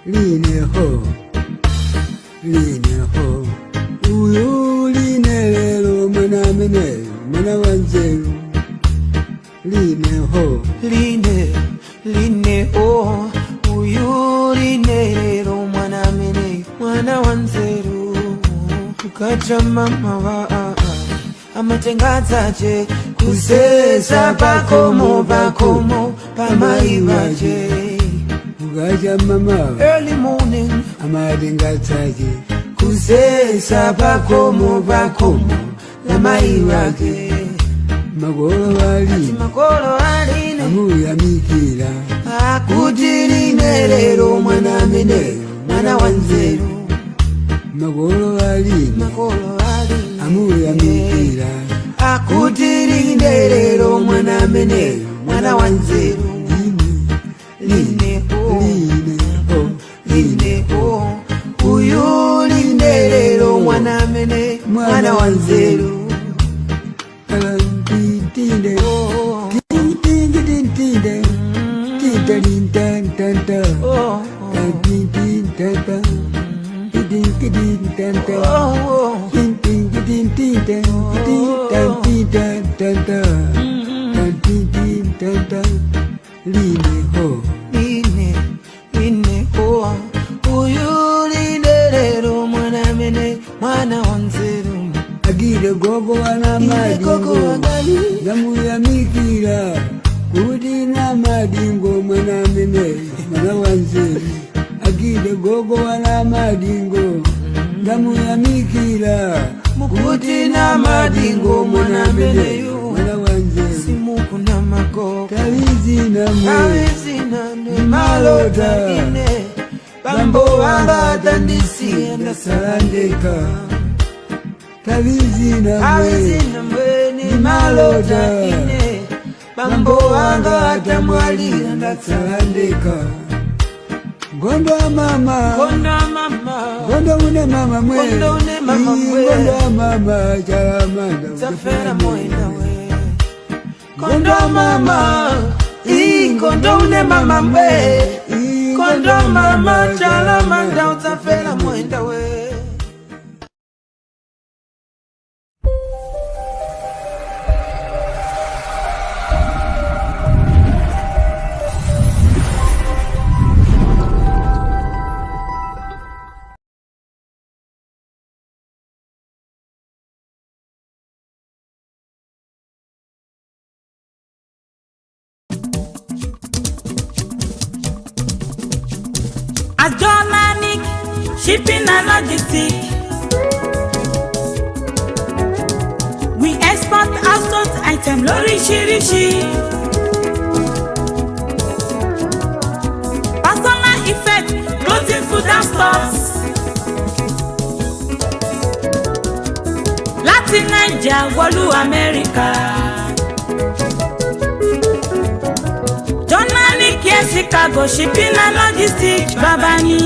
line ho, uyu line lelo mwana mene, mwana wanzeru, line ho, line ho, uyu line lelo mwana mene, mwana wanzeru, kukacha mama wa amatengazaje, kusesa pakomo pamaivaje. Ugaja mama Early morning amatengazaje, kusesa pakomo pamaivaje. magolo wali amuya mikira akuti line lelo mwana mene, mwana wanzeru. magolo wali amuya mikira akuti line lelo mwana mene, mwana wanzeru. Line ho, uyu line lelo mwana mene, mwana wanzeru. Line ho, uyu line lelo mwana mene, mwana wanzeru. agire gogo wana madingo damu ya mikira kuti na madingo mwana mene mwana wanzeru. Agire gogo wana madingo damu ya mikira kuti na madingo mwana mene mwana wanzeru. simuku na mako Kawizi na ne malota ine bambo wanga tandisi enda sarandeka. Kawizi na mwe ni malota ine bambo wanga tamwali enda sarandeka. Gondo mama Gondo une mama mwe Gondo mama chalamanda Zafera moenda we Gondo mama Gondo une mama mwe Gondo mama chalamanda Zafera moenda we. Adjornic, shipping and logistics. We export household items lóríṣiríṣi. Personal effect, clothing, food and stores. Láti Naija wọ̀lú America. Journalic here Chicago, shipping and logistics, babani.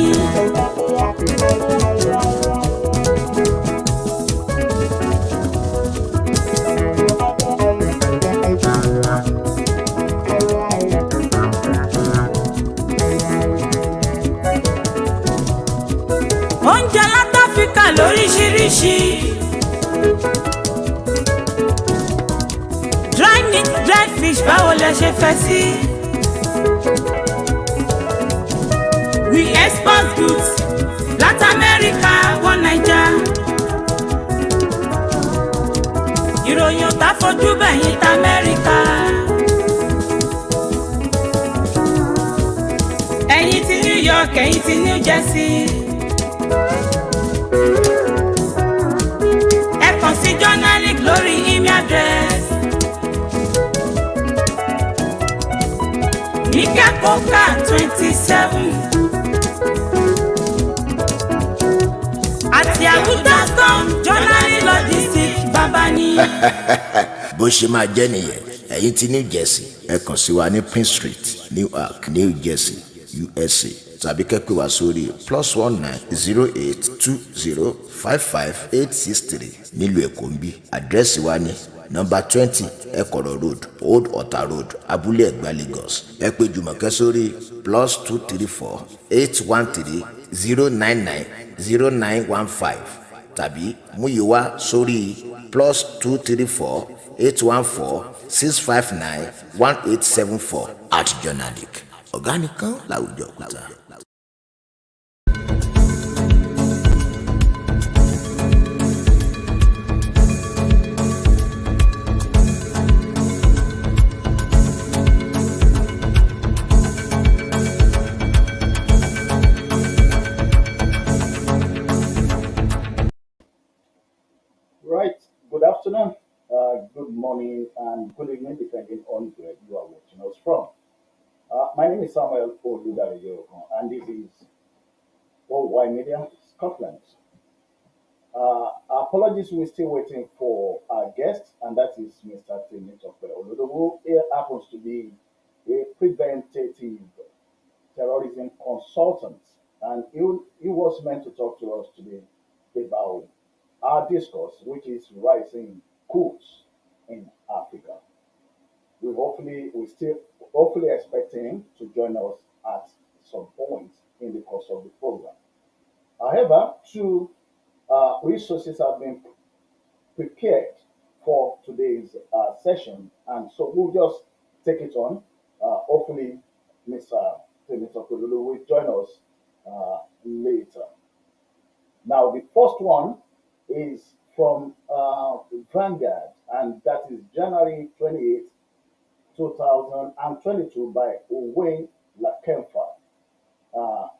Oúnjẹ láti Áfíríkà lóríṣiríṣi. Dry meat, dry fish, báwo lẹ ṣe fẹ́ sí? We export goods, Latin America, one Naija. Ìròyìn ò tá fojú bẹ̀yìn ta Amẹ́ríkà. Ẹ̀yin ti New York, ẹ̀yin ti New Jersey. Ẹ kàn sí Journalic lórí email address. Nika Coca 27. Àti Abuja.com, Journalic Logistics, babani. Bó ṣe máa jẹ́ nìyẹn, ẹ̀yin ti New Jersey, ẹ kàn sí wa ní Prince Street, Newark, New Jersey, USA. Tàbí kẹ́ pè wá sórí +19 08 20 55 863 nílùú Èkó ń bí. Àdírẹ́sì wa ní number 20 Ekoro Road, Old Ota Road, Abúlé Ẹ̀gbá, Lagos. Ẹ pè Jùmọ̀kẹ́ sórí +234 813 099 0915 tàbí Múyìwá sórí +234 814 659 1874 at Journalic. Ọ̀gá nìkan láwùjọ kúta. Right. Good afternoon, good morning, and good evening, depending on where you are watching us from. My name is Samuel Oludo, and this is Worldwide Media Scotland. Apologies, we're still waiting for our guest, and that is Mr. Temitope Olodo, who happens to be a Preventative Terrorism Consultant, and he was meant to talk to us today about our discourse, which is Rising Coups in Africa. We still hopefully expecting him to join us at some point in the course of the program. However, two resources have been prepared for today's session, and so we'll just take it on. Hopefully, Mr. Temitope Olodo will join us later. Now, the first one is from Vanguard, and that is January 28, 2022 by Owe Lakemfa.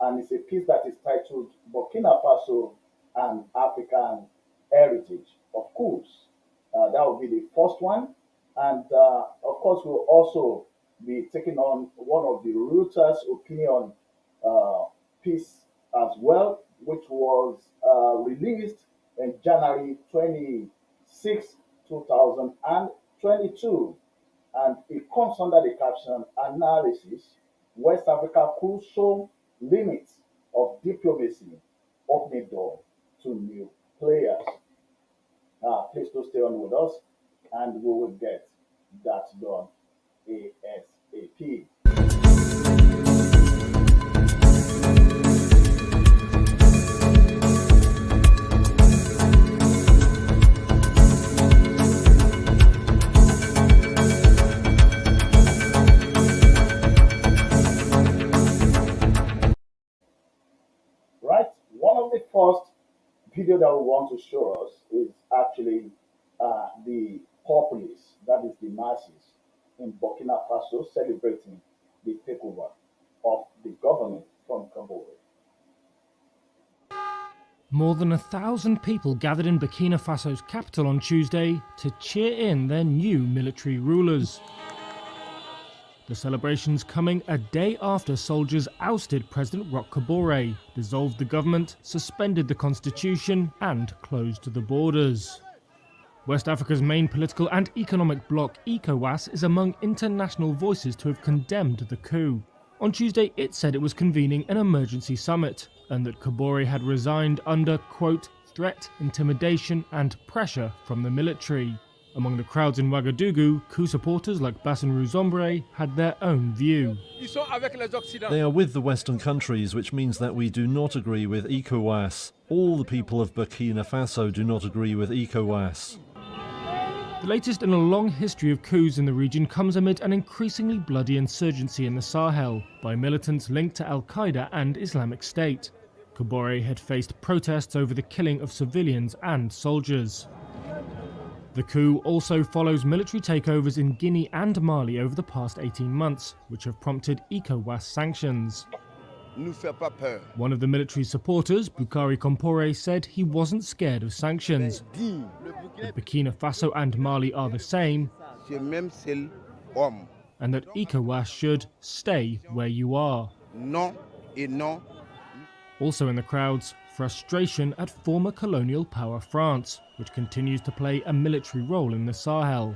And it's a piece that is titled Burkina Faso and African Heritage of Coups. That will be the first one. And of course, we'll also be taking on one of the Reuters opinion piece as well, which was released in January 26, 2022. And it comes under the caption Analysis West Africa Could Show Limits of Diplomacy, Opening Door to New Players. Please do stay on with us, and we will get that done ASAP. First video that we want to show us is actually the populace, that is the masses in Burkina Faso celebrating the takeover of the government from Kabore. More than 1,000 people gathered in Burkina Faso's capital on Tuesday to cheer in their new military rulers. The celebrations coming a day after soldiers ousted President Roch Kabore, dissolved the government, suspended the constitution and closed the borders. West Africa's main political and economic bloc, ECOWAS, is among international voices to have condemned the coup. On Tuesday, it said it was convening an emergency summit and that Kabore had resigned under, quote, threat, intimidation and pressure from the military. Among the crowds in Ouagadougou, coup supporters like Bassirou Zombre had their own view. They are with the Western countries, which means that we do not agree with ECOWAS. All the people of Burkina Faso do not agree with ECOWAS. The latest in a long history of coups in the region comes amid an increasingly bloody insurgency in the Sahel by militants linked to Al-Qaeda and Islamic State. Kabore had faced protests over the killing of civilians and soldiers. The coup also follows military takeovers in Guinea and Mali over the past 18 months, which have prompted ECOWAS sanctions. One of the military supporters, Boukari Compaoré, said he wasn't scared of sanctions. That Burkina Faso and Mali are the same, and that ECOWAS should stay where you are. Also in the crowds, frustration at former colonial power France, which continues to play a military role in the Sahel.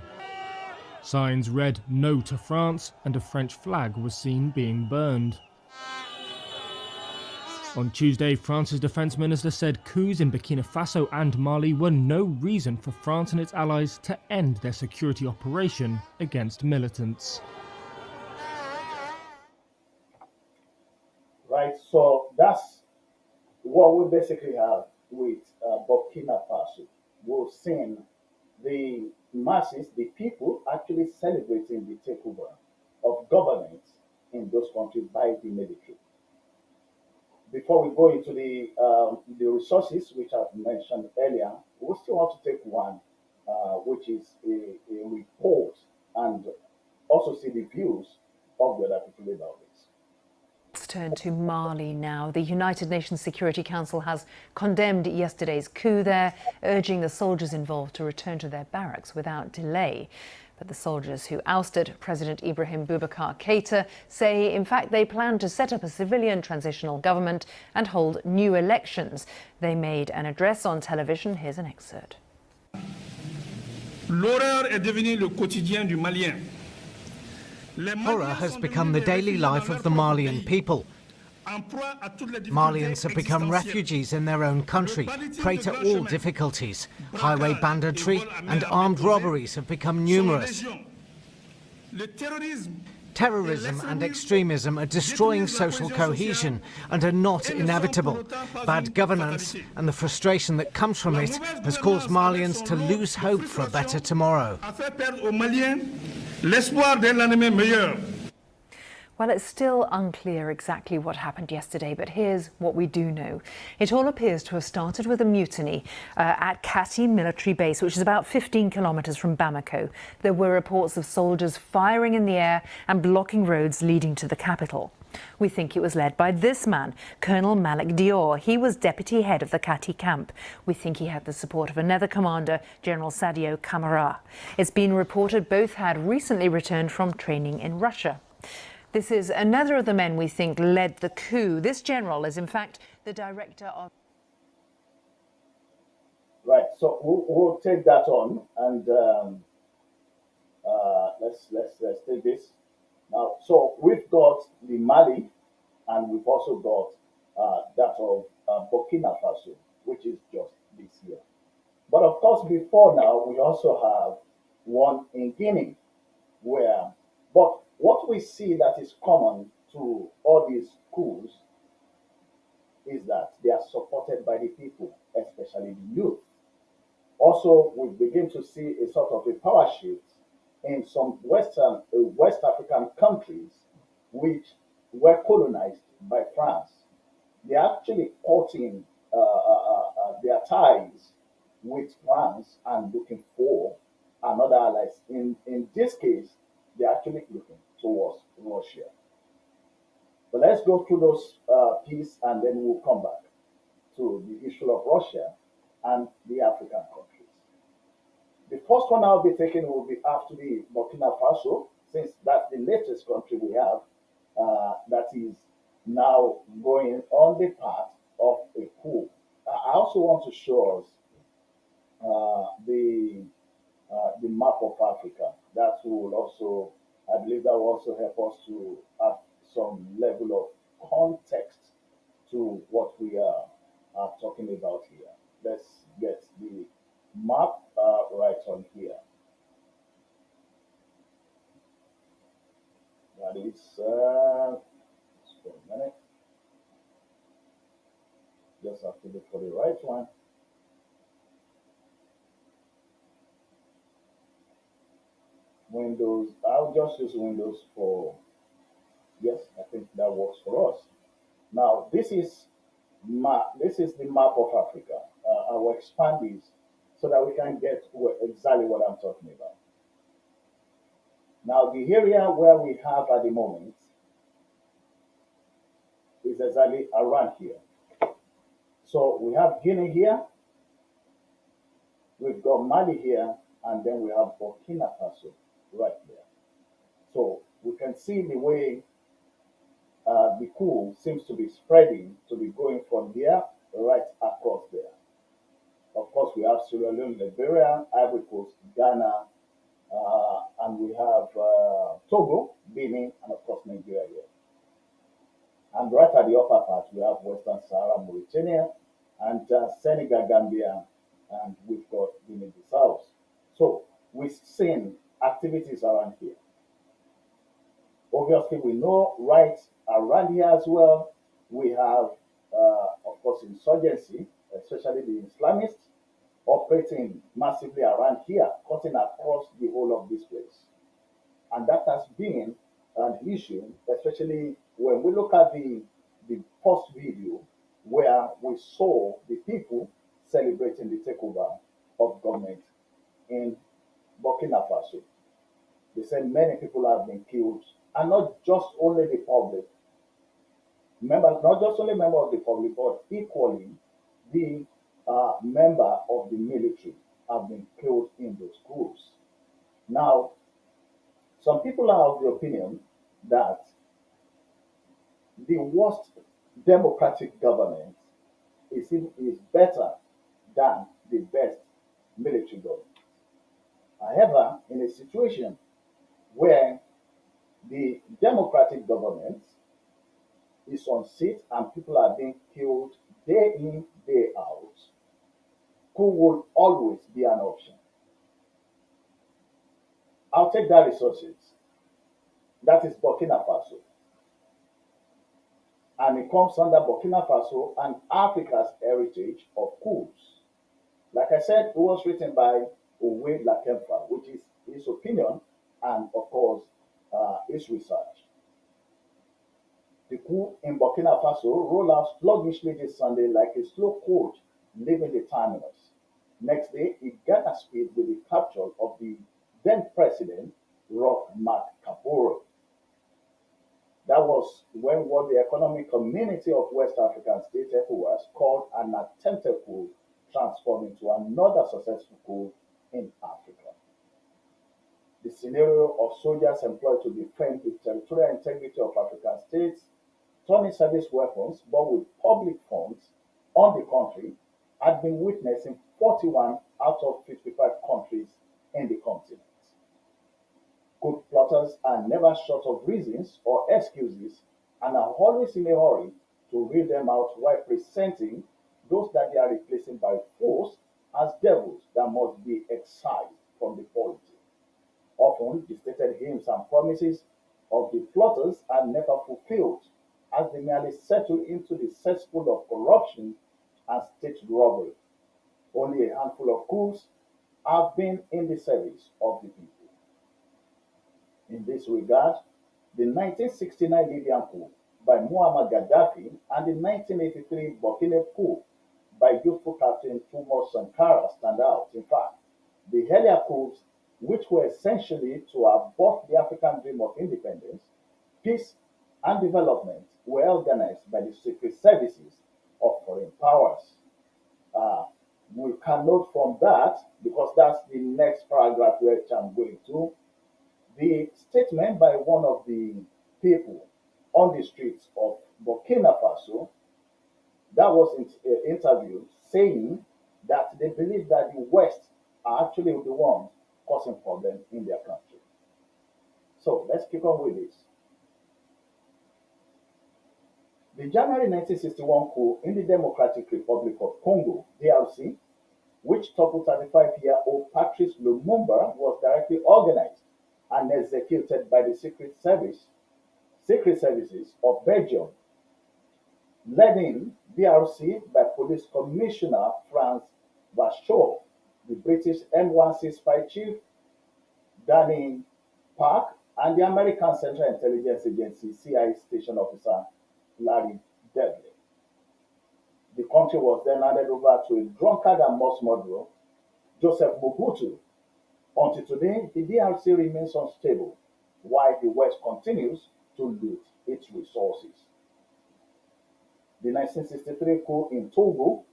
Signs read "No to France" and a French flag was seen being burned. On Tuesday, France's defense minister said coups in Burkina Faso and Mali were no reason for France and its allies to end their security operation against militants. Right, so that's what we basically have with Burkina Faso. We've seen the masses, the people, actually celebrating the takeover of governance in those countries by the military. Before we go into the resources which I've mentioned earlier, we still want to take one, which is a report, and also see the views of the other people about this. Let's turn to Mali now. The United Nations Security Council has condemned yesterday's coup there, urging the soldiers involved to return to their barracks without delay. But the soldiers who ousted President Ibrahim Boubacar Keïta say, in fact, they plan to set up a civilian transitional government and hold new elections. They made an address on television. Here's an excerpt. L'horreur est devenue le quotidien du Malien. Horror has become the daily life of the Malian people. Malians have become refugees in their own country, prey to all difficulties. Highway banditry and armed robberies have become numerous. Terrorism and extremism are destroying social cohesion and are not inevitable. Bad governance and the frustration that comes from it has caused Malians to lose hope for a better tomorrow. Well, it's still unclear exactly what happened yesterday, but here's what we do know. It all appears to have started with a mutiny at Kati military base, which is about 15 kilometres from Bamako. There were reports of soldiers firing in the air and blocking roads leading to the capital. We think it was led by this man, Colonel Malik Dior. He was deputy head of the Kati camp. We think he had the support of another commander, General Sadio Camara. It's been reported both had recently returned from training in Russia. This is another of the men we think led the coup. This general is, in fact, the director of... Right, so we'll take that on, and let's take this. Now, so we've got the Mali, and we've also got that of Burkina Faso, which is just this year. But of course, before now, we also have one in Guinea, but what we see that is common to all these coups is that they are supported by the people, especially the youth. Also, we begin to see a sort of a power shift in some West African countries which were colonized by France. They are actually cutting their ties with France and looking for another allies. In this case, they're actually looking towards Russia. But let's go through those pieces, and then we'll come back to the issue of Russia and the African countries. The first one I'll be taking will be after the Burkina Faso, since that's the latest country we have that is now going on the path of a coup. I also want to show us the map of Africa. That will also, I believe that will also help us to have some level of context to what we are talking about here. Let's get the map right on here. That is, just a minute. Just have to look for the right one. Windows, I'll just use Windows for, yes, I think that works for us. Now, this is the map of Africa. I will expand this so that we can get exactly what I'm talking about. Now, the area where we have at the moment is exactly around here. So we have Guinea here, we've got Mali here, and then we have Burkina Faso right there. So we can see the way the coup seems to be spreading, to be going from here right across there. Of course, we have Sierra Leone, Liberia, Ivory Coast, Ghana, and we have Togo, Benin, and of course Nigeria here. And right at the upper part, we have Western Sahara, Mauritania, and Senegal, Gambia, and we've got Guinea-Bissau. So we've seen activities around here. Obviously, we know right around here as well, we have, of course, insurgency, especially the Islamists, operating massively around here, cutting across the whole of this place. And that has been an issue, especially when we look at the first video where we saw the people celebrating the takeover of government in Burkina Faso. They said many people have been killed, and not just only the public, not just only member of the public, but equally the member of the military have been killed in those groups. Now, some people are of the opinion that the worst democratic government is better than the best military government. However, in a situation where the democratic government is on seat and people are being killed day in, day out, who will always be an option? I'll take that resources. That is Burkina Faso. And it comes under Burkina Faso and Africa's heritage of coups. Like I said, it was written by Owe Lakemfa, which is his opinion and, of course, his research. The coup in Burkina Faso rolled out sluggishly this Sunday like a slow coach leaving the terminus. Next day, it gathered speed with the capture of the then president, Roch Marc Kabore. That was when what the Economic Community of West African States, ECOWAS, called an attempted coup transformed into another successful coup in Africa. The scenario of soldiers employed to defend the territorial integrity of African states, turning service weapons but with public funds on the country, had been witnessed in 41 out of 55 countries in the continent. Coup plotters are never short of reasons or excuses and are always in a hurry to read them out while presenting those that they are replacing by force as devils that must be excised from the polity. Often, the stated aims and promises of the plotters are never fulfilled, as they merely settle into the cesspool of corruption and state robbery. Only a handful of coups have been in the service of the people. In this regard, the 1969 Libyan coup by Muammar Gaddafi and the 1983 Burkina coup by youthful Captain Umar Sankara stand out. In fact, the earlier coups, which were essentially to abort the African dream of independence, peace, and development, were organized by the secret services of foreign powers. We can note from that, because that's the next paragraph which I'm going to, the statement by one of the people on the streets of Burkina Faso that was interviewed, saying that they believe that the West are actually the ones causing problems in their country. So let's keep on with this. The January 1961 coup in the Democratic Republic of Congo, DRC, which toppled 35-year-old Patrice Lumumba, was directly organized and executed by the secret services of Belgium, led in DRC by Police Commissioner Franz Bachot, the British M16 spy chief Danny Park, and the American Central Intelligence Agency CIA station officer Larry Devlin. The country was then handed over to a drunkard and mouse murderer, Joseph Mobutu. Until today, the DRC remains unstable, while the West continues to loot its resources. The 1963 coup in Togo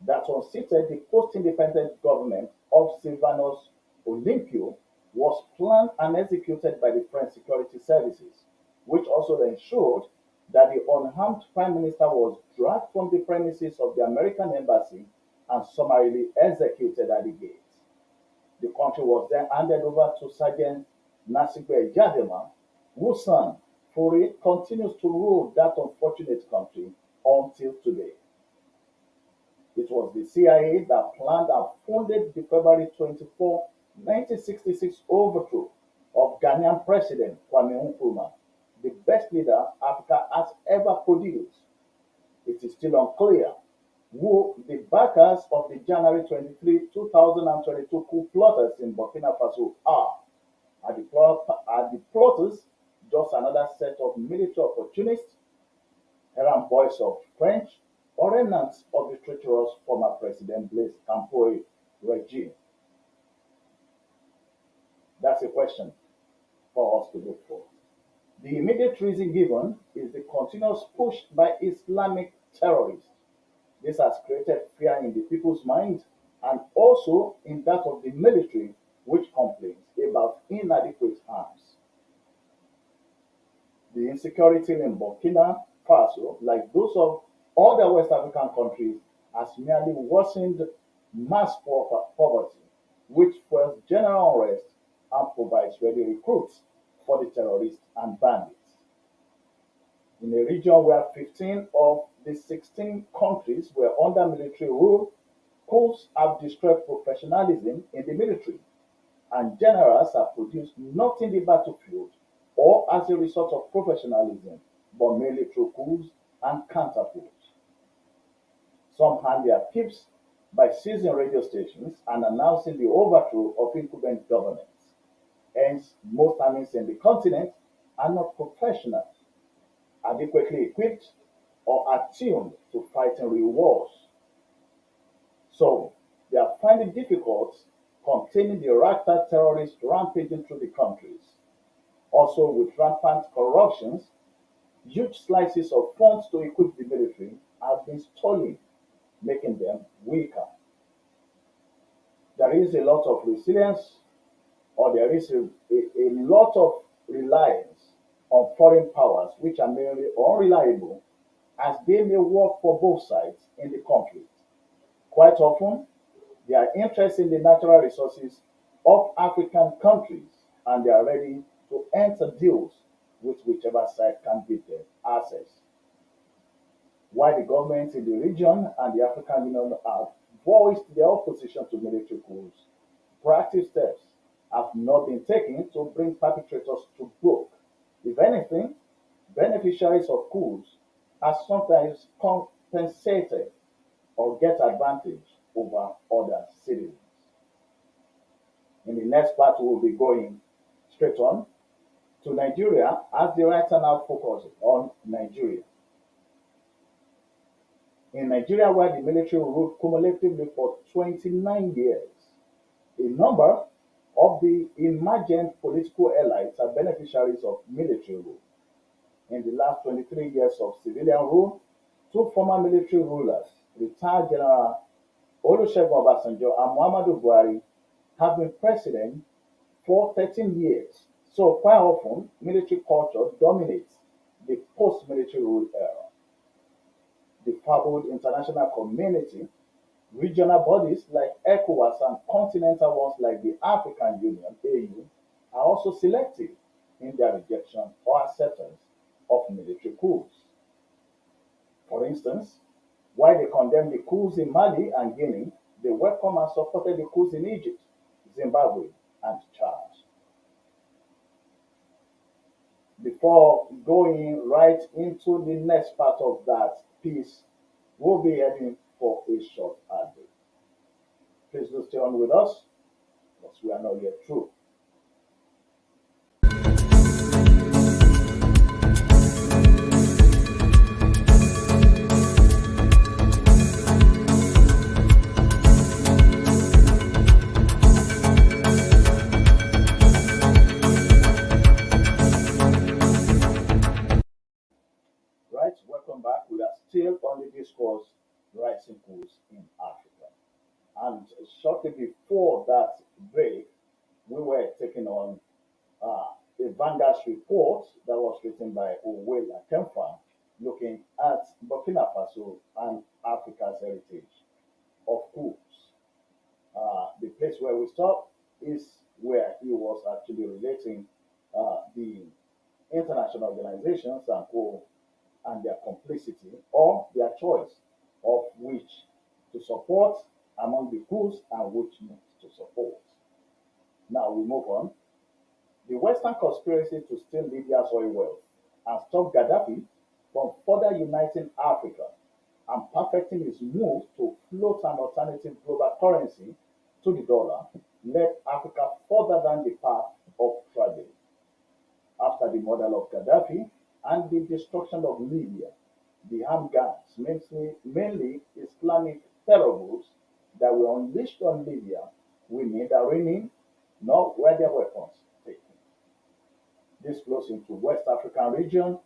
that unseated the post-independent government of Sylvanus Olympio was planned and executed by the French security services, which also ensured that the unarmed prime minister was dragged from the premises of the American embassy and summarily executed at the gates. The country was then handed over to Sergeant Nasigbe Jadema, whose son, Faure continues to rule that unfortunate country until today. It was the CIA that planned and funded the February 24, 1966 overthrow of Ghanaian President Kwame Nkrumah, the best leader Africa has ever produced. It is still unclear who the backers of the January 23, 2022 coup plotters in Burkina Faso are. Are the plotters just another set of military opportunists, errant boys of French, or remnants of the treacherous former President Blaise Compaoré regime? That's a question for us to look for. The immediate reason given is the continuous push by Islamic terrorists. This has created fear in the people's minds and also in that of the military, which complains about inadequate arms. The insecurity in Burkina Faso, like those of other West African countries, has merely worsened mass poverty, which fuels general unrest and provides ready recruits for the terrorists and bandits. In a region where 15 of the 16 countries were under military rule, coups have destroyed professionalism in the military, and generals are produced not in the battlefield or as a result of professionalism, but mainly through coups and counter-coups. Some hand their tips by seizing radio stations and announcing the overthrow of incumbent governments. Hence, most armies in the continent are not professional, adequately equipped, or attuned to fighting real wars. So, they are finding it difficult containing the ragtag terrorists rampaging through the countries. Also, with rampant corruptions, huge slices of funds to equip the military have been stolen, making them weaker. There is a lot of resilience, or there is a lot of reliance on foreign powers which are mainly unreliable, as they may work for both sides in the conflict. Quite often, they are interested in the natural resources of African countries and they are ready to enter deals with whichever side can give them access. While the governments in the region and the African Union have voiced their opposition to military coups, proactive steps have not been taken to bring perpetrators to book. If anything, beneficiaries of coups are sometimes compensated or get advantage over other citizens. In the next part, we will be going straight on to Nigeria, as the writer now focuses on Nigeria. In Nigeria, where the military ruled cumulatively for 29 years, a number of the emergent political elites are beneficiaries of military rule. In the last 23 years of civilian rule, two former military rulers, retired General Olusegun Obasanjo and Muhammadu Buhari, have been president for 13 years. So quite often, military culture dominates the post-military rule era. The fabled international community, regional bodies like ECOWAS and continental ones like the African Union, AU, are also selective in their rejection or acceptance of military coups. For instance, while they condemned the coups in Mali and Guinea, they welcomed and supported the coups in Egypt, Zimbabwe, and Chad. Before going right into the next part of that piece, we'll be heading for a short ad break. Please do stay on with us, because we are not yet through. Right, welcome back. We are still on the discourse Rising Coups in Africa. And shortly before that break, we were taking on a Vanguard report that was written by Owela Kemfa, looking at Burkina Faso and Africa's heritage of coups. The place where we stopped is where he was actually relating the international organizations and co and their complicity or their choice of which to support among the coups and which not to support. Now we move on. The Western conspiracy to steal Libya's oil wealth and stop Gaddafi from further uniting Africa and perfecting his move to float an alternative global currency to the dollar led Africa further down the path of tragedy. After the murder of Gaddafi and the destruction of Libya, the armed gangs, mainly Islamic terror groups that were unleashed on Libya, will neither rein in nor were their weapons taken. This flows into West African region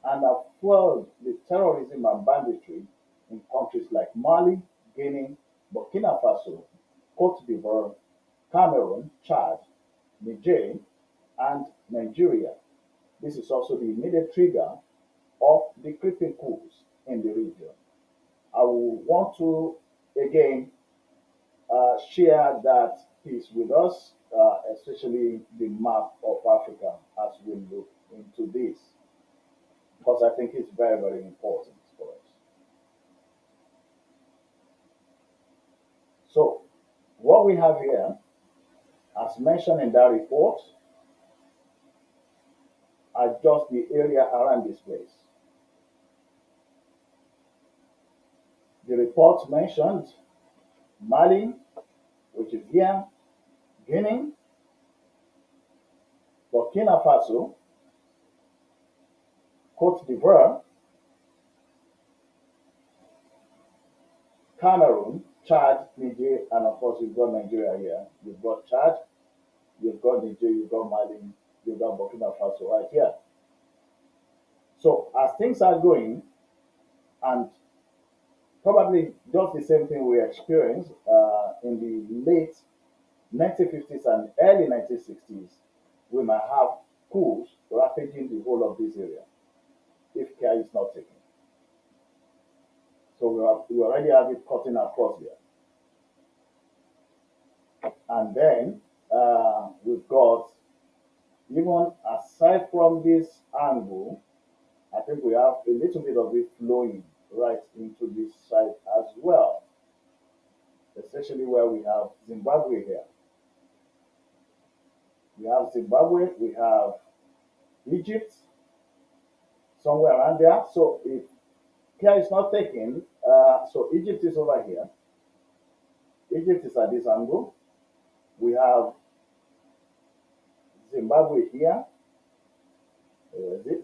and have fueled the terrorism and banditry in countries like Mali, Guinea, Burkina Faso, Cote d'Ivoire, Cameroon, Chad, Niger, and Nigeria. This is also the immediate trigger of the creeping coups in the region. I will want to again share that piece with us, especially the map of Africa as we look into this, because I think it's very, very important for us. So, what we have here, as mentioned in that report, are just the area around this place. The report mentioned Mali, which is here, Guinea, Burkina Faso, Cote d'Ivoire, Cameroon, Chad, Niger, and of course you've got Nigeria here. You've got Chad, you've got Niger, you've got Mali, you've got Burkina Faso right here. So as things are going, and probably just the same thing we experienced in the late 1950s and early 1960s, we might have coups ravaging the whole of this area if care is not taken. So we already have it cutting across here. And then we've got, even aside from this angle, I think we have a little bit of it flowing right into this side as well, especially where we have Zimbabwe here. We have Zimbabwe, we have Egypt, somewhere around there. So if care is not taken, so Egypt is over here. Egypt is at this angle. We have Zimbabwe here.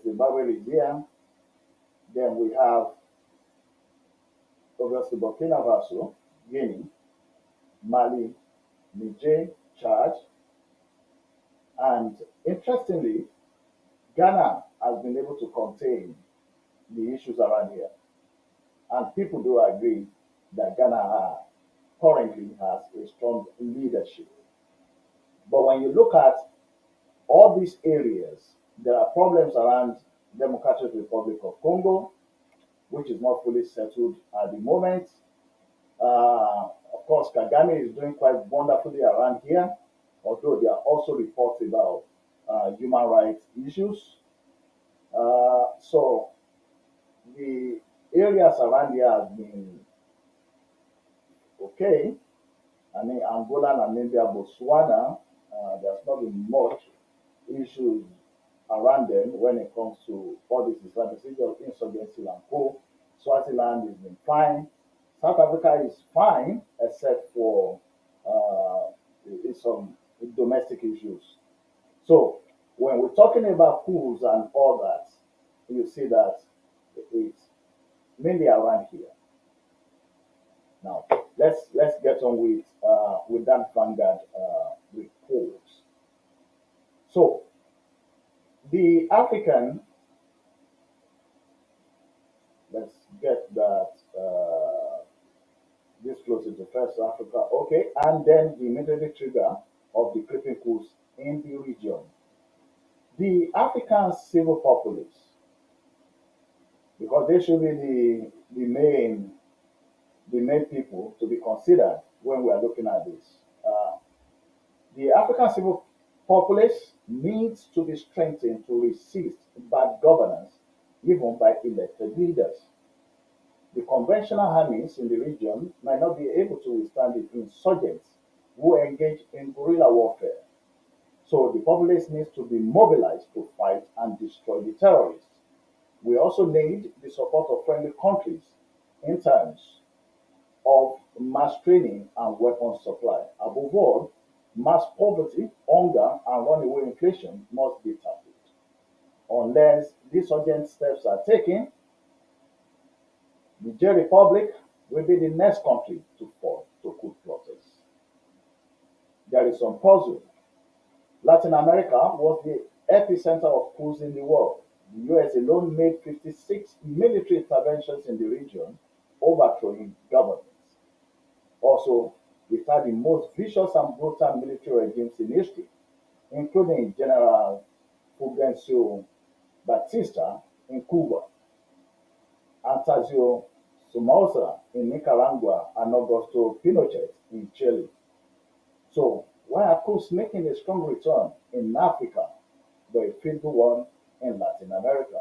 Zimbabwe is here. Then we have obviously Burkina Faso, Guinea, Mali, Niger, Chad, and interestingly, Ghana has been able to contain the issues around here. And people do agree that Ghana currently has a strong leadership. But when you look at all these areas, there are problems around Democratic Republic of Congo, which is not fully settled at the moment. Of course, Kagame is doing quite wonderfully around here, although there are also reports about human rights issues. So the areas around here have been okay. I mean, Angola, Namibia, Botswana, there's not been much issues around them when it comes to all this Islamic insurgency and co. Swaziland has been fine. South Africa is fine, except for some domestic issues. So when we're talking about coups and all that, you see that it's mainly around here. Now let's get on with that Vanguard report. So the African, let's get that this flows into first Africa, okay, and then the immediate trigger of the creeping coups in the region. The African civil populace, because they should be the main people to be considered when we are looking at this. The African civil Populace needs to be strengthened to resist bad governance, even by elected leaders. The conventional armies in the region might not be able to withstand the insurgents who engage in guerrilla warfare. So the populace needs to be mobilized to fight and destroy the terrorists. We also need the support of friendly countries in terms of mass training and weapons supply. Above all, mass poverty, hunger, and runaway inflation must be tackled. Unless these urgent steps are taken, the Niger Republic will be the next country to fall to coup plotters. There is some puzzle. Latin America was the epicenter of coups in the world. The US alone made 56 military interventions in the region, overthrowing governments. Also, it had the most vicious and brutal military regimes in history, including General Fulgencio Batista in Cuba, Anastasio Somoza in Nicaragua, and Augusto Pinochet in Chile. So, why are coups making a strong return in Africa, but a feeble one in Latin America?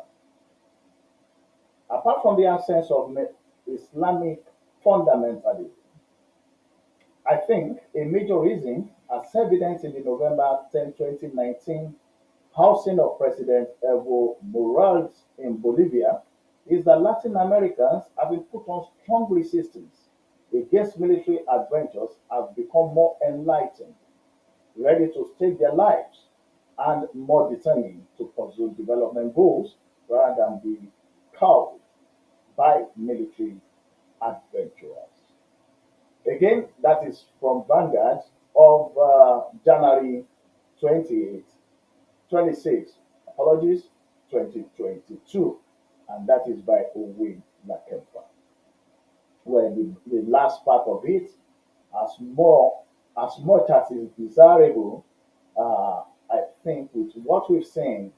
Apart from the absence of Islamic fundamentalism, I think a major reason, as evidenced in the November 10, 2019 housing of President Evo Morales in Bolivia, is that Latin Americans have been put on strong resistance against military adventures, have become more enlightened, ready to stake their lives, and more determined to pursue development goals rather than be cowed by military adventurers. Again, that is from Vanguard of January 28, 26, apologies, 2022, and that is by Owe Nakempa. Where the last part of it, as much as is desirable, I think with what we've seen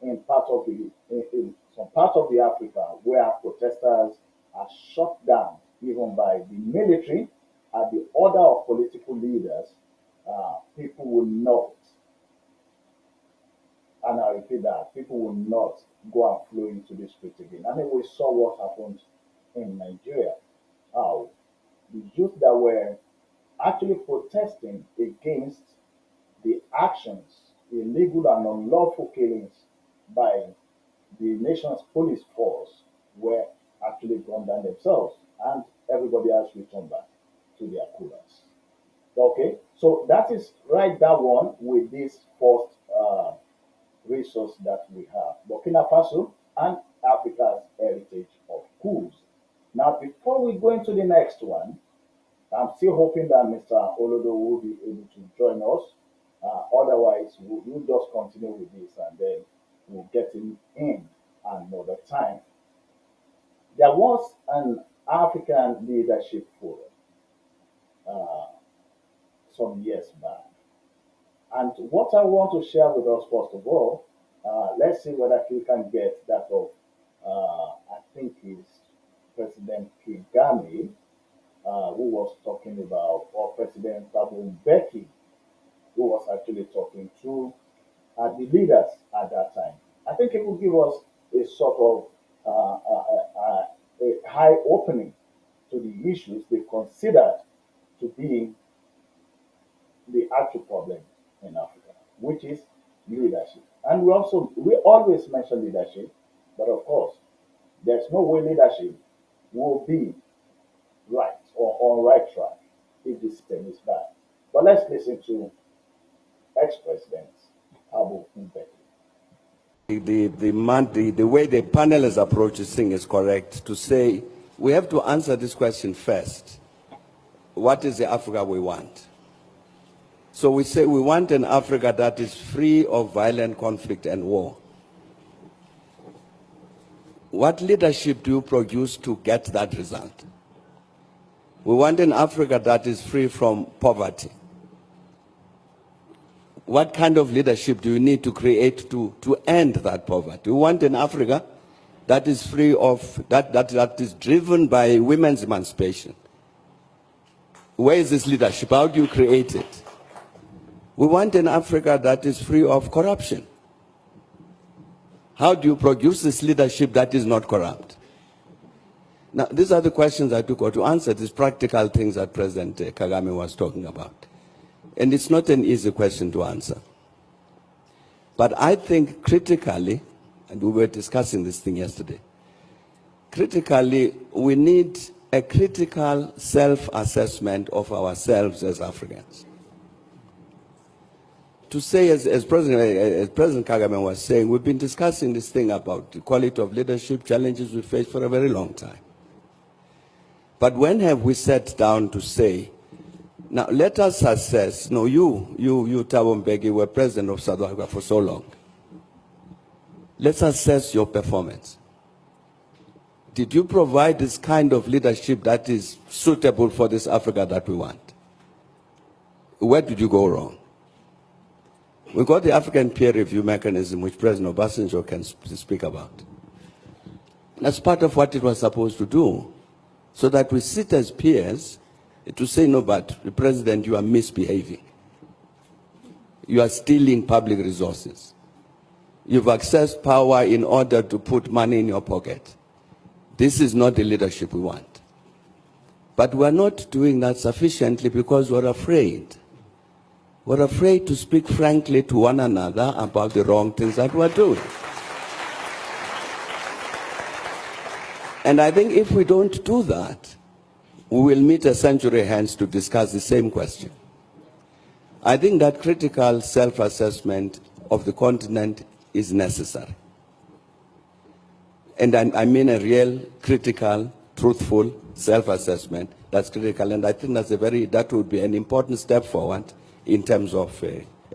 in some part of the Africa where protesters are shut down even by the military at the order of political leaders, people will not, and I repeat that, people will not go and flow into the street again. I mean, we saw what happened in Nigeria, how the youth that were actually protesting against the actions, illegal and unlawful killings by the nation's police force were actually gunned down themselves, and everybody else returned back to their coolers. Okay, so that is right that one with this first resource that we have, Burkina Faso and Africa's heritage of coups. Now, before we go into the next one, I'm still hoping that Mr. Olodo will be able to join us. Otherwise, we'll just continue with this and then we'll get him in another time. There was an African Leadership Forum some years back. And what I want to share with us, first of all, let's see whether we can get that of, I think is President Kagame, who was talking about, or President Thabo Mbeki, who was actually talking to the leaders at that time. I think it will give us a sort of a high opening to the issues they considered to be the actual problem in Africa, which is leadership. And we always mention leadership, but of course, there's no way leadership will be right or on right track if the system is bad. But let's listen to ex-president Thabo Mbeki. The way the panel has approached this thing is correct to say we have to answer this question first. What is the Africa we want? So we say we want an Africa that is free of violent conflict and war. What leadership do you produce to get that result? We want an Africa that is free from poverty. What kind of leadership do you need to create to end that poverty? We want an Africa that is free of, that is driven by women's emancipation. Where is this leadership? How do you create it? We want an Africa that is free of corruption. How do you produce this leadership that is not corrupt? Now, these are the questions I took to answer these practical things that President Kagame was talking about. And it's not an easy question to answer. But I think critically, and we were discussing this thing yesterday, critically, we need a critical self-assessment of ourselves as Africans. To say, as President Kagame was saying, we've been discussing this thing about the quality of leadership, challenges we face for a very long time. But when have we sat down to say, now let us assess, no, you Thabo Mbeki, were president of South Africa for so long. Let's assess your performance. Did you provide this kind of leadership that is suitable for this Africa that we want? Where did you go wrong? We got the African peer review mechanism, which President Obasanjo can speak about. That's part of what it was supposed to do, so that we sit as peers to say, no, but the President, you are misbehaving. You are stealing public resources. You've accessed power in order to put money in your pocket. This is not the leadership we want. But we're not doing that sufficiently because we're afraid. We're afraid to speak frankly to one another about the wrong things that we're doing. And I think if we don't do that, we will meet a century hence to discuss the same question. I think that critical self-assessment of the continent is necessary. And I mean a real, critical, truthful self-assessment that's critical. And I think that would be an important step forward in terms of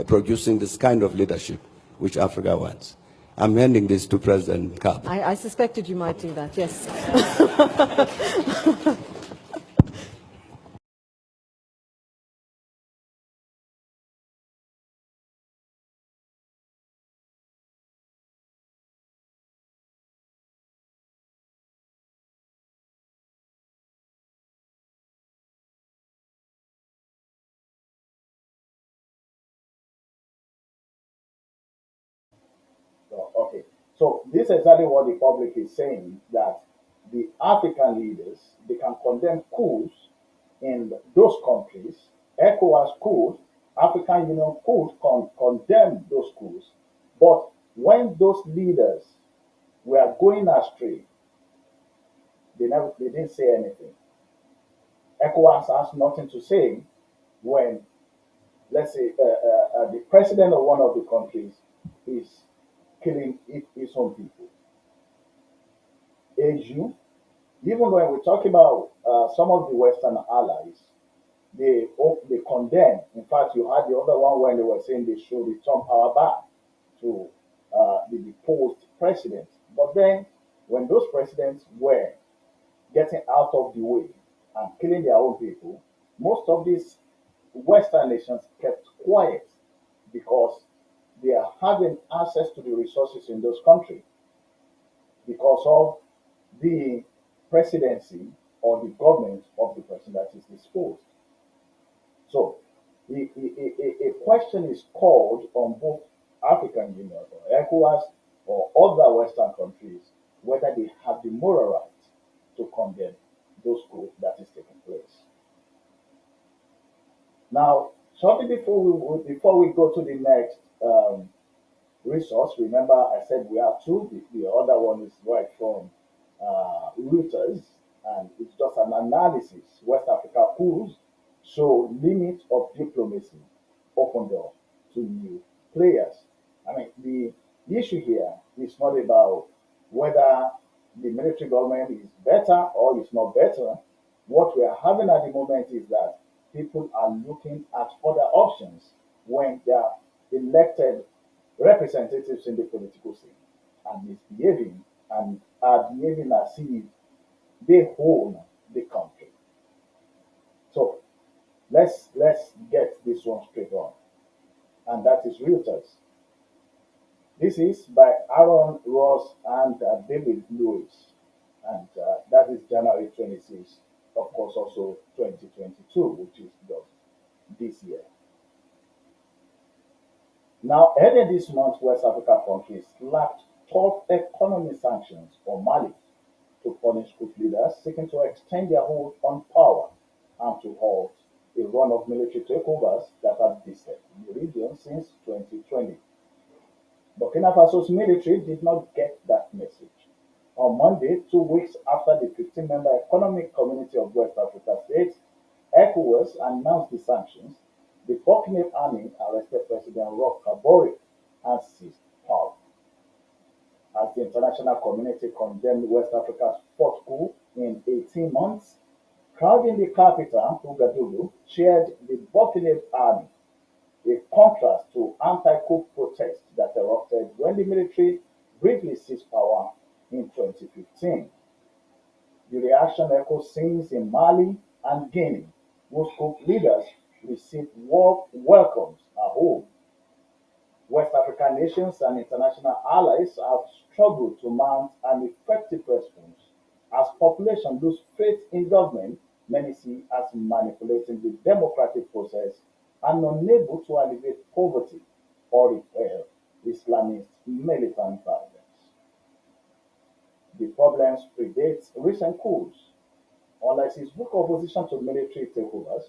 producing this kind of leadership which Africa wants. I'm handing this to President Kapp. I suspected you might do that, yes. Okay, so this is exactly what the public is saying, that the African leaders, they can condemn coups in those countries, ECOWAS coups, African Union coups, condemn those coups, but when those leaders were going astray, they didn't say anything. ECOWAS has nothing to say when, let's say, the president of one of the countries is killing his own people. AU, even when we talk about some of the Western allies, they condemn. In fact, you had the other one when they were saying they should return power back to the deposed president. But then, when those presidents were getting out of the way and killing their own people, most of these Western nations kept quiet because they are having access to the resources in those countries because of the presidency or the government of the person that is disposed. So a question is called on both African Union or ECOWAS or other Western countries whether they have the moral right to condemn those coups that is taking place. Now, shortly before we go to the next resource, remember I said we have two. The other one is right from Reuters, and it's just an analysis. West Africa coups show limits of diplomacy, open door to new players. I mean, the issue here is not about whether the military government is better or is not better. What we are having at the moment is that people are looking at other options when they are elected representatives in the political scene and misbehaving and are behaving as if they own the country. So let's get this one straight on, and that is Reuters. This is by Aaron Ross and David Lewis, and that is January 26th, of course, also 2022, which is just this year. Now, earlier this month, West Africa countries slapped tough economic sanctions on Mali to punish coup leaders seeking to extend their hold on power and to halt a run of military takeovers that have beset the region since 2020. Burkina Faso's military did not get that message. On Monday, 2 weeks after the 15-member Economic Community of West Africa states, ECOWAS announced the sanctions, the Burkina army arrested President Roch Kabore and seized power. As the international community condemned West Africa's fourth coup in 18 months, crowd in the capital, Ouagadougou, cheered the Burkina army, a contrast to anti-coup protests that erupted when the military briefly seized power in 2015. The reaction echoes scenes in Mali and Guinea, whose coup leaders received warm welcomes at home. West African nations and international allies have struggled to mount an effective response as populations lose faith in government many see as manipulating the democratic process and unable to alleviate poverty or repel Islamist militant violence. The problems predate recent coups. Unlike its book opposition to military takeovers,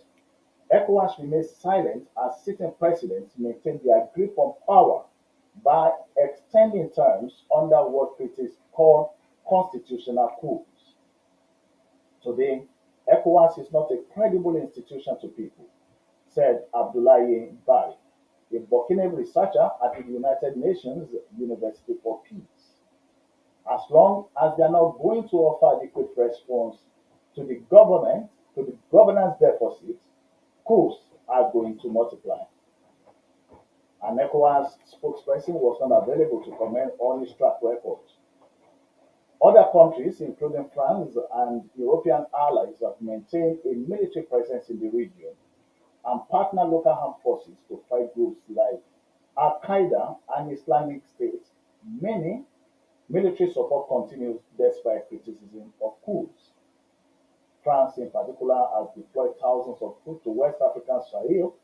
ECOWAS remains silent as sitting presidents maintain their grip on power by extending terms under what critics call constitutional coups. Today, ECOWAS is not a credible institution to people, said Abdoulaye Bari, a Burkinabe researcher at the United Nations University for Peace. As long as they are not going to offer adequate response to the governance deficit, coups are going to multiply. An ECOWAS spokesperson was not available to comment on his track record. Other countries, including France and European allies, have maintained a military presence in the region and partner local armed forces to fight groups like Al Qaeda and Islamic State. Many military support continues despite criticism of coups. France, in particular, has deployed thousands of troops to West African Sahel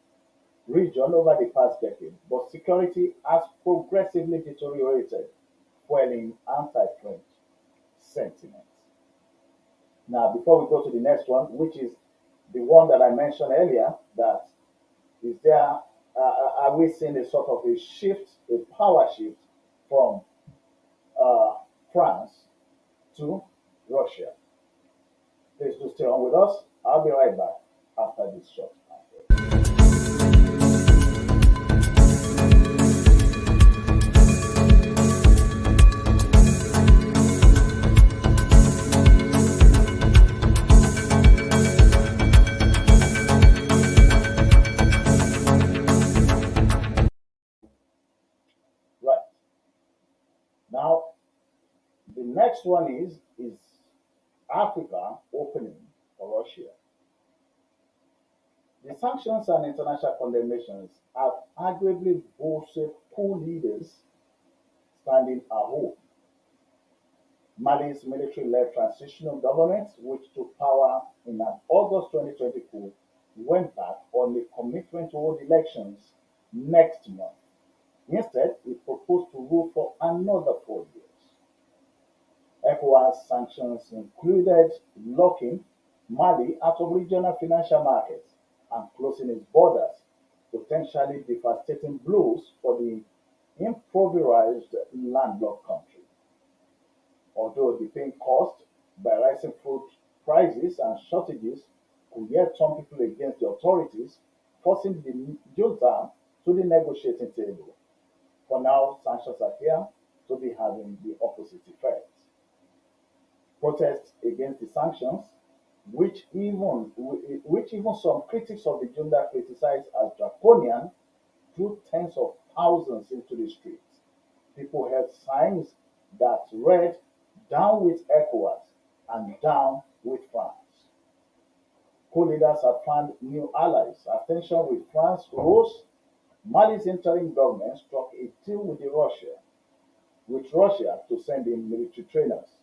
region over the past decade, but security has progressively deteriorated, fueling anti-French sentiment. Now, before we go to the next one, which is the one that I mentioned earlier, that is there, are we seeing a sort of a shift, a power shift from France to Russia? Please do stay on with us. I'll be right back after this short. Right. Now, the next one is Africa opening for Russia. The sanctions and international condemnations have arguably bolstered coup leaders standing at home. Mali's military-led transitional government, which took power in an August 2020 coup, went back on a commitment to hold elections next month. Instead, it proposed to rule for another 4 years. ECOWAS sanctions included locking Mali out of regional financial markets and closing its borders, potentially devastating blows for the impoverished landlocked country. Although the pain caused by rising food prices and shortages could yet turn people against the authorities, forcing the junta to the negotiating table. For now, sanctions appear to be having the opposite effect. Protests against the sanctions, which even some critics of the junta criticize as draconian, drew tens of thousands into the streets. People held signs that read, "Down with ECOWAS" and "Down with France." Co-leaders have found new allies as tension with France rose. Mali's interim government struck a deal with Russia to send in military trainers.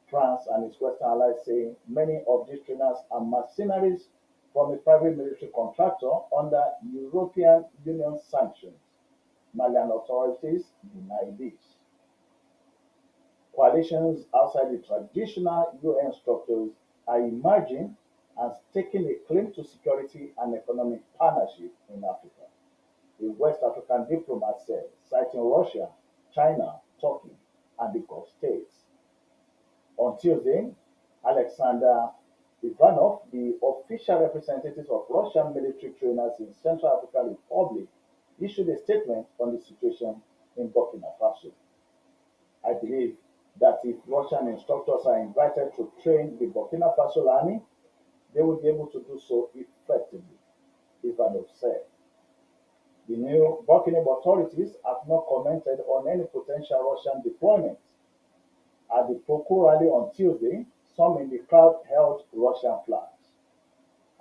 France and its Western allies say many of these trainers are mercenaries from a private military contractor under European Union sanctions. Malian authorities deny this. Coalitions outside the traditional UN structures are emerging and staking a claim to security and economic partnership in Africa. A West African diplomat said, citing Russia, China, Turkey, and the Gulf states. On Tuesday, Alexander Ivanov, the official representative of Russian military trainers in Central African Republic, issued a statement on the situation in Burkina Faso. I believe that if Russian instructors are invited to train the Burkina Faso army, they will be able to do so effectively, Ivanov said. The new Burkina authorities have not commented on any potential Russian deployment. At the Poco rally on Tuesday, some in the crowd held Russian flags.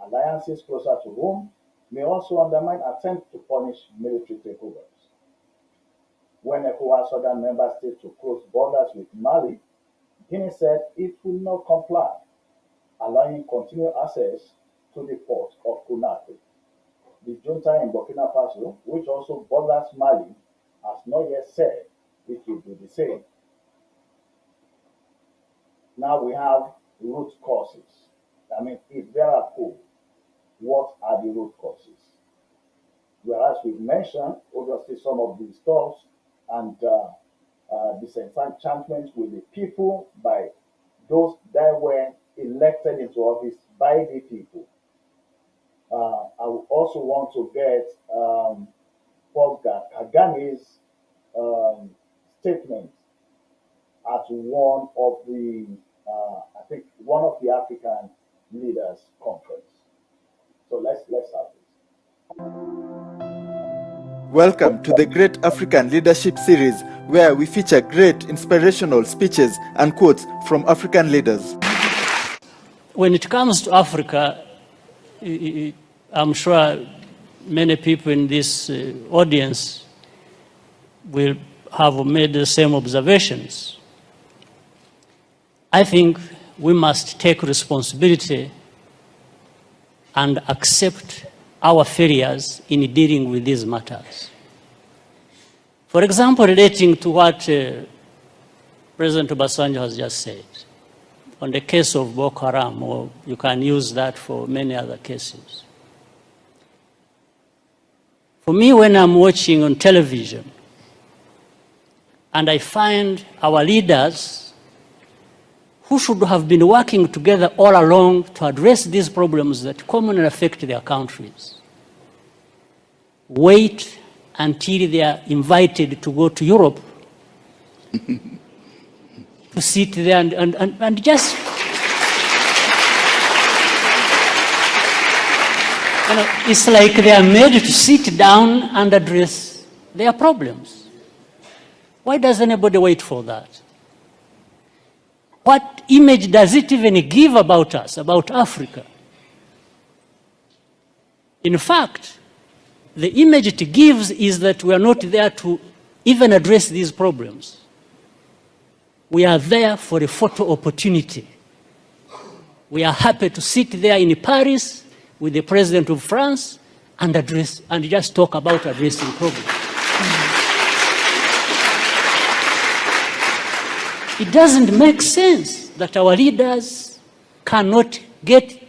Alliances closer to home may also undermine attempts to punish military takeovers. When ECOWAS ordered member states to close borders with Mali, Guinea said it will not comply, allowing continued access to the port of Conakry. The junta in Burkina Faso, which also borders Mali, has not yet said it will do the same. Now we have root causes. I mean, if there are four, what are the root causes? Whereas we've mentioned, obviously, some of these stuff and disenchantment with the people by those that were elected into office by the people. I would also want to get Paul Kagame's statement at one of the, I think, one of the African leaders conference. So let's have this. Welcome to the Great African Leadership Series, where we feature great inspirational speeches and quotes from African leaders. When it comes to Africa, I'm sure many people in this audience will have made the same observations. I think we must take responsibility and accept our failures in dealing with these matters. For example, relating to what President Obasanjo has just said, on the case of Boko Haram, or you can use that for many other cases. For me, when I'm watching on television, and I find our leaders who should have been working together all along to address these problems that commonly affect their countries, wait until they are invited to go to Europe to sit there and just, it's like they are made to sit down and address their problems. Why does anybody wait for that? What image does it even give about us, about Africa? In fact, the image it gives is that we are not there to even address these problems. We are there for a photo opportunity. We are happy to sit there in Paris with the President of France and address and just talk about addressing problems. It doesn't make sense that our leaders cannot get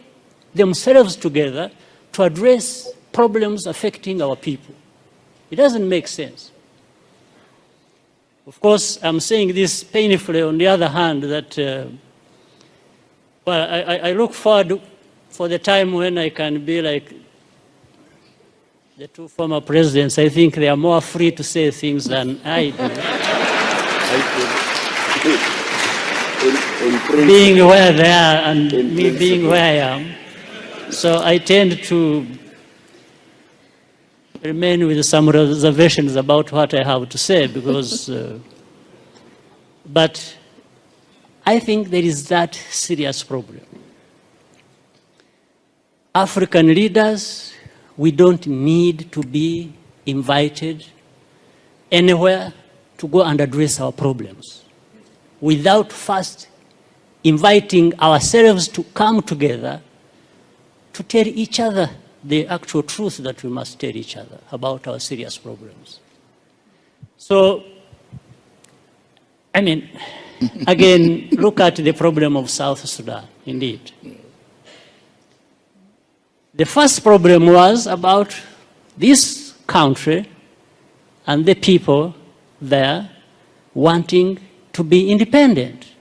themselves together to address problems affecting our people. It doesn't make sense. Of course, I'm saying this painfully on the other hand that, well, I look forward for the time when I can be like the two former presidents. I think they are more free to say things than I do. Being where they are and me being where I am. So I tend to remain with some reservations about what I have to say because, but I think there is that serious problem. African leaders, we don't need to be invited anywhere to go and address our problems without first inviting ourselves to come together to tell each other the actual truth that we must tell each other about our serious problems. So, I mean, again, look at the problem of South Sudan, indeed. The first problem was about this country and the people there wanting to be independent.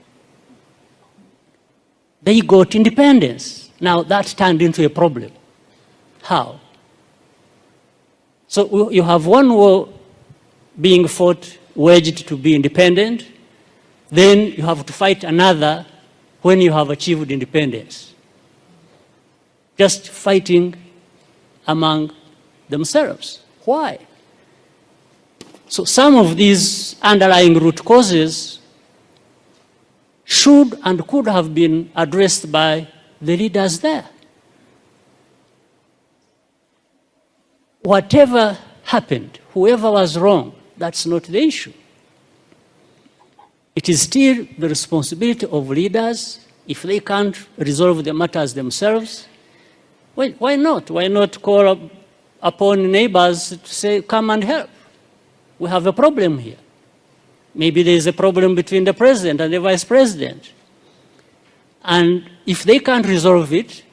They got independence. Now that turned into a problem. How? So you have one war being fought, waged to be independent, then you have to fight another when you have achieved independence. Just fighting among themselves. Why? So some of these underlying root causes should and could have been addressed by the leaders there. Whatever happened, whoever was wrong, that's not the issue. It is still the responsibility of leaders. If they can't resolve the matters themselves, well, why not? Why not call upon neighbors to say, come and help? We have a problem here. Maybe there is a problem between the president and the vice president. And if they can't resolve it,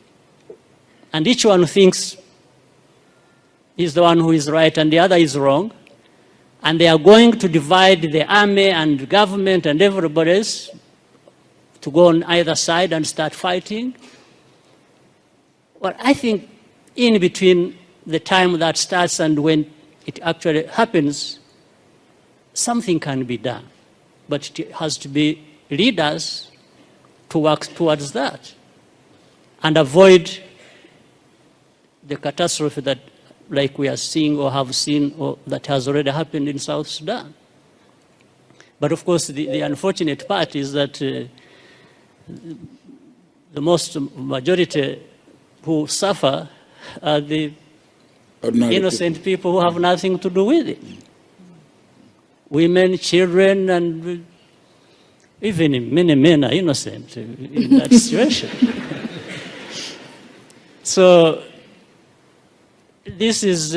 and each one thinks he's the one who is right and the other is wrong, and they are going to divide the army and government and everybody else to go on either side and start fighting. Well, I think in between the time that starts and when it actually happens, something can be done. But it has to be leaders to work towards that and avoid the catastrophe that, like we are seeing or have seen or that has already happened in South Sudan. But of course, the unfortunate part is that the most majority who suffer are the innocent people who have nothing to do with it. Women, children, and even many men are innocent in that situation. So this is,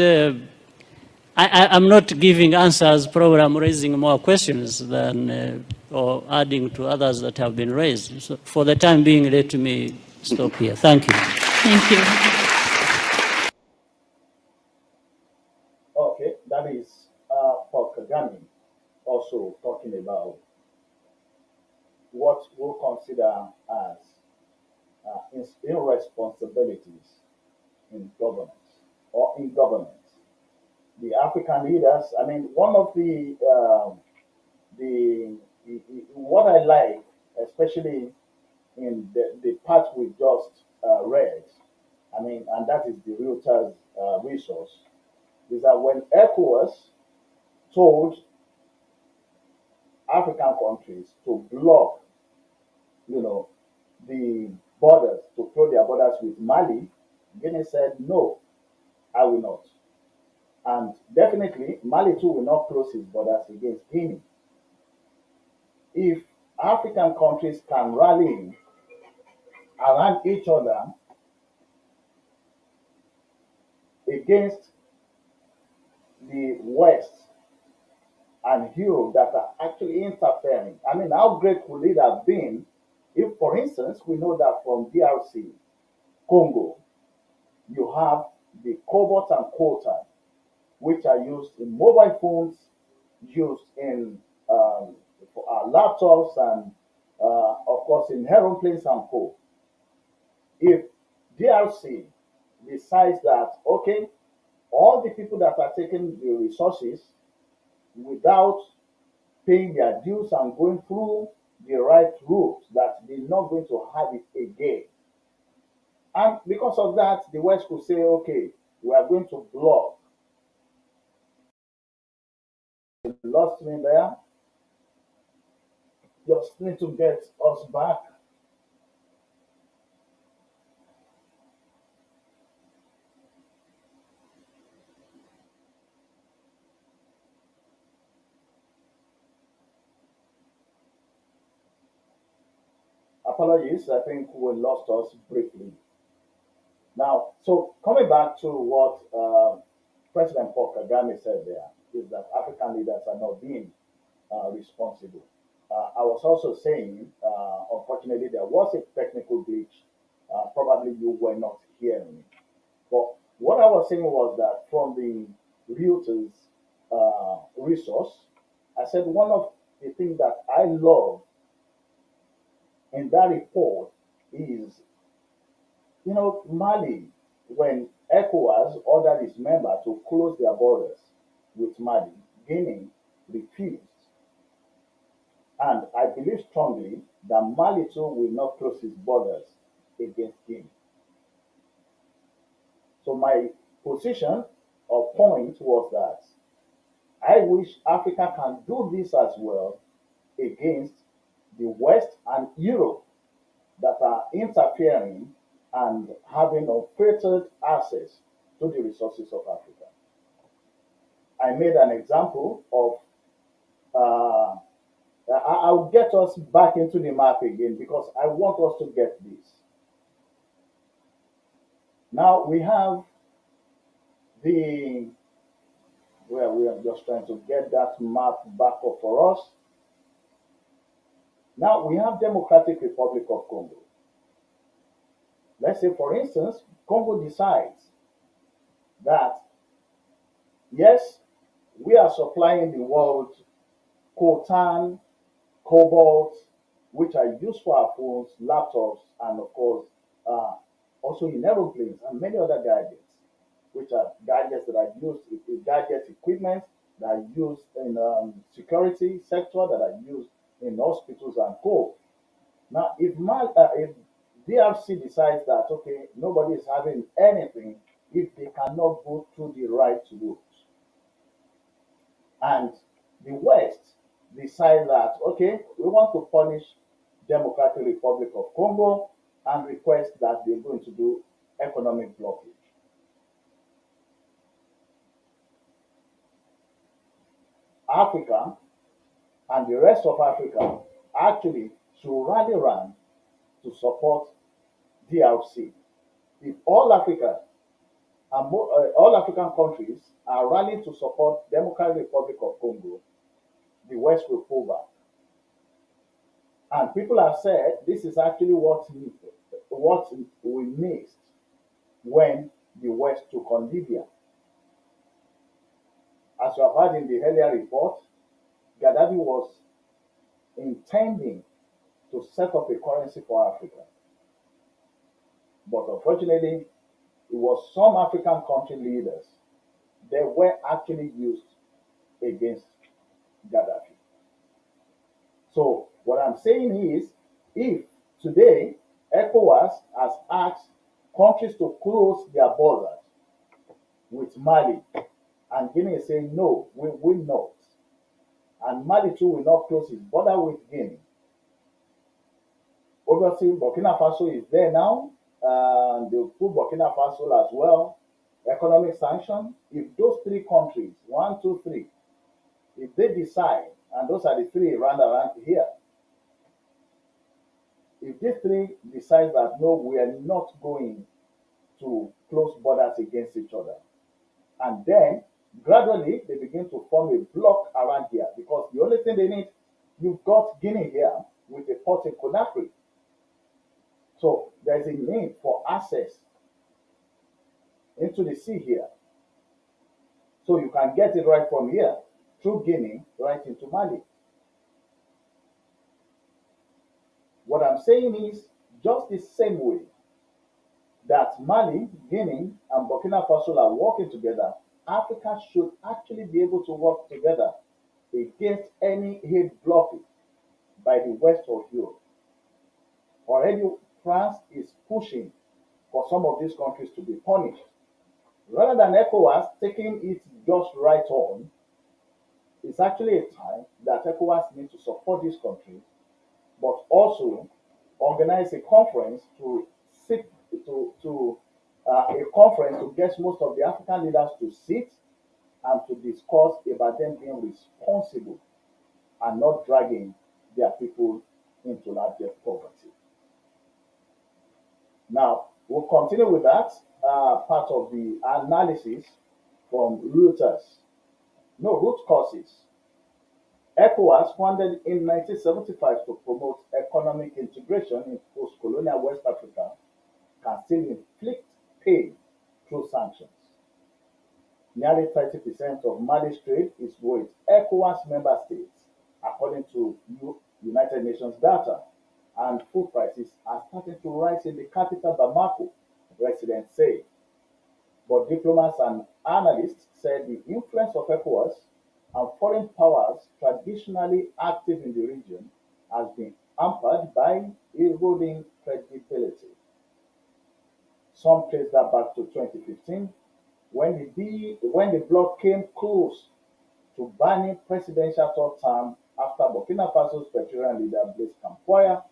I'm not giving answers, probably I'm raising more questions than, or adding to others that have been raised. So for the time being, let me stop here. Thank you. Thank you. Okay, that is Paul Kagame also talking about what we'll consider as irresponsibilities in governance or in governance. The African leaders, I mean, one of what I like, especially in the part we just read, I mean, and that is the Reuters resource, is that when ECOWAS told African countries to block, the borders, to close their borders with Mali, Guinea said, no, I will not. And definitely, Mali too will not close its borders against Guinea. If African countries can rally around each other against the West and Europe that are actually interfering, I mean, how great would it have been if, for instance, we know that from DRC, Congo, you have the cobalt and coltan, which are used in mobile phones, used in for our laptops, and of course in aeroplanes and co. If DRC decides that, okay, all the people that are taking the resources without paying their dues and going through the right route, that they're not going to have it again. And because of that, the West could say, okay, we are going to block. You lost me there. Just need to get us back. Apologies, I think we lost us briefly. Now, so coming back to what President Paul Kagame said there is that African leaders are not being responsible. I was also saying, unfortunately, there was a technical glitch. Probably you were not hearing me. But what I was saying was that from the Reuters resource, I said one of the things that I love in that report is, Mali, when ECOWAS ordered its members to close their borders with Mali, Guinea refused. And I believe strongly that Mali too will not close its borders against Guinea. So my position or point was that I wish Africa can do this as well against the West and Europe that are interfering and having unfettered access to the resources of Africa. I made an example of, I'll get us back into the map again because I want us to get this. Now we have we are just trying to get that map back up for us. Now we have Democratic Republic of Congo. Let's say, for instance, Congo decides that, yes, we are supplying the world coltan, cobalt, which are used for our phones, laptops, and of course, also in aeroplanes and many other gadgets, which are gadgets that are used, gadget equipment that are used in security sector, that are used in hospitals and co. Now, if DRC decides that, okay, nobody is having anything if they cannot go through the right route, and the West decide that, okay, we want to punish Democratic Republic of Congo and request that they're going to do economic blockage. Africa and the rest of Africa actually should rally around to support DRC. If all all African countries are rallying to support Democratic Republic of Congo, the West will pull back. And people have said this is actually what we missed when the West took on Libya. As you have heard in the earlier report, Gaddafi was intending to set up a currency for Africa. But unfortunately, it was some African country leaders that were actually used against Gaddafi. So what I'm saying is, if today ECOWAS has asked countries to close their borders with Mali, and Guinea is saying, no, we will not, and Mali too will not close its border with Guinea. Obviously, Burkina Faso is there now, and they'll put Burkina Faso as well. Economic sanction. If those three countries, 1, 2, 3, if they decide, and those are the three around here, if these three decide that no, we are not going to close borders against each other, and then gradually they begin to form a block around here, because the only thing they need, you've got Guinea here with a port in Conakry. So there's a need for access into the sea here. So you can get it right from here, through Guinea, right into Mali. What I'm saying is, just the same way that Mali, Guinea, and Burkina Faso are working together, Africa should actually be able to work together against any aid blockage by the West of Europe. Already, France is pushing for some of these countries to be punished. Rather than ECOWAS taking it just right on, it's actually a time that ECOWAS needs to support these countries, but also organize a conference to get most of the African leaders to sit and to discuss about them being responsible and not dragging their people into abject poverty. Now, we'll continue with that part of the analysis from Reuters. No root causes. ECOWAS, founded in 1975 to promote economic integration in post-colonial West Africa, can still inflict pain through sanctions. Nearly 30% of Mali's trade is with ECOWAS member states, according to United Nations data, and food prices are starting to rise in the capital Bamako, residents say. But diplomats and analysts said the influence of ECOWAS and foreign powers traditionally active in the region has been hampered by eroding credibility. Some trace that back to 2015, when the bloc came close to banning presidential third term after Burkina Faso's petroleum leader Blaise Compaoré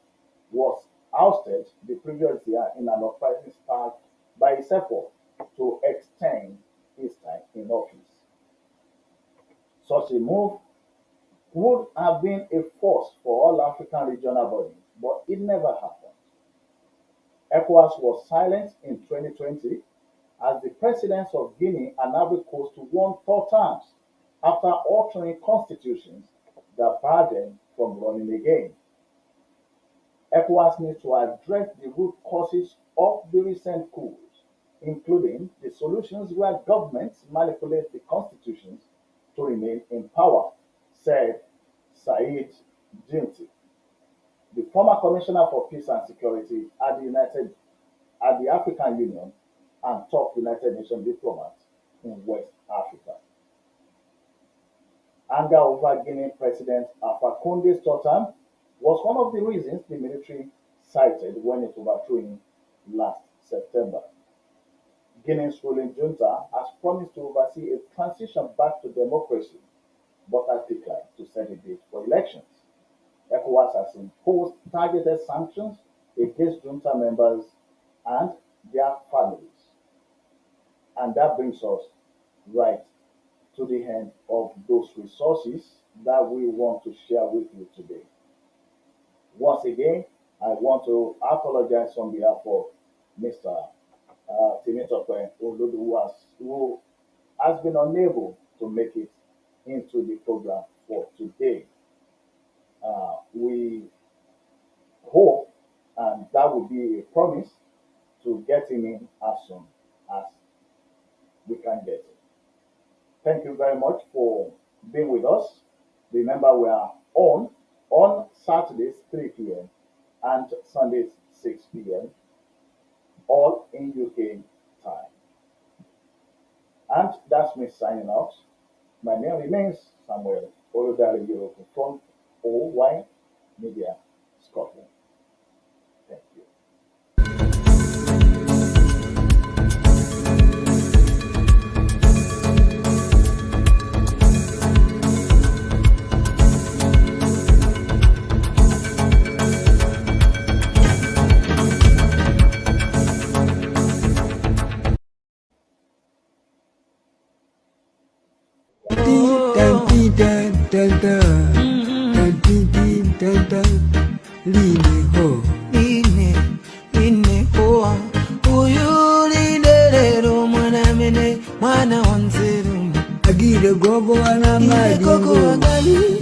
was ousted the previous year in an uprising sparked by his effort to extend his time in office. Such a move would have been a force for all African regional bodies, but it never happened. ECOWAS was silent in 2020 as the presidents of Guinea and Ivory Coast won 4 terms after altering constitutions that barred them from running again. ECOWAS needs to address the root causes of the recent coups, including the solutions where governments manipulate the constitutions to remain in power, said Said Jinti, the former Commissioner for Peace and Security at the African Union and top United Nations diplomat in West Africa. Anger over Guinea President Alpha Conde's third term was one of the reasons the military cited when it overthrew him last September. Guinea's ruling junta has promised to oversee a transition back to democracy, but has declined to set a date for elections. ECOWAS has imposed targeted sanctions against junta members and their families. And that brings us right to the end of those resources that we want to share with you today. Once again, I want to apologize on behalf of Mr. Temitope Olodo, who has been unable to make it into the program for today. We hope, and that will be a promise, to get him in as soon as we can get it. Thank you very much for being with us. Remember, we are on Saturdays 3 p.m. and Sundays 6 p.m. all in UK time. And that's me signing out. My name remains Samuel Olodo from OY Media Scotland. Thank you. Line hoa uyu liderero mwana wanzeru agire gogo wana madingo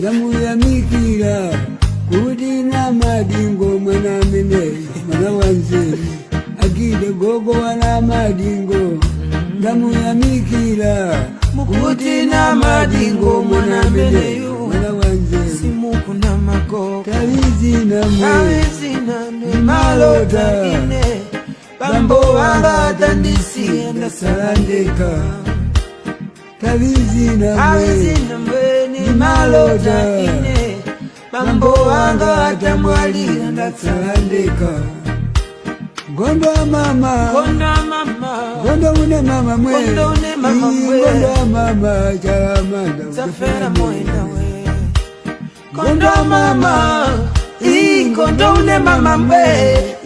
namu ya mikira kudi na madingo mwana mene mwana wanzeru agire gogo wana madingo namu ya mikira mukuti na madingo mwana mene mwana wanzeru simuku na mako kawizina ni malota ine bambo wanga tandisi ndasalandeka kawizina mwe ni malota ine bambo wanga tamwali ndasalandeka gondo mama gondo une mama mwe gondo mama charamanda safera moenda we gondo mama gondo une mama mwe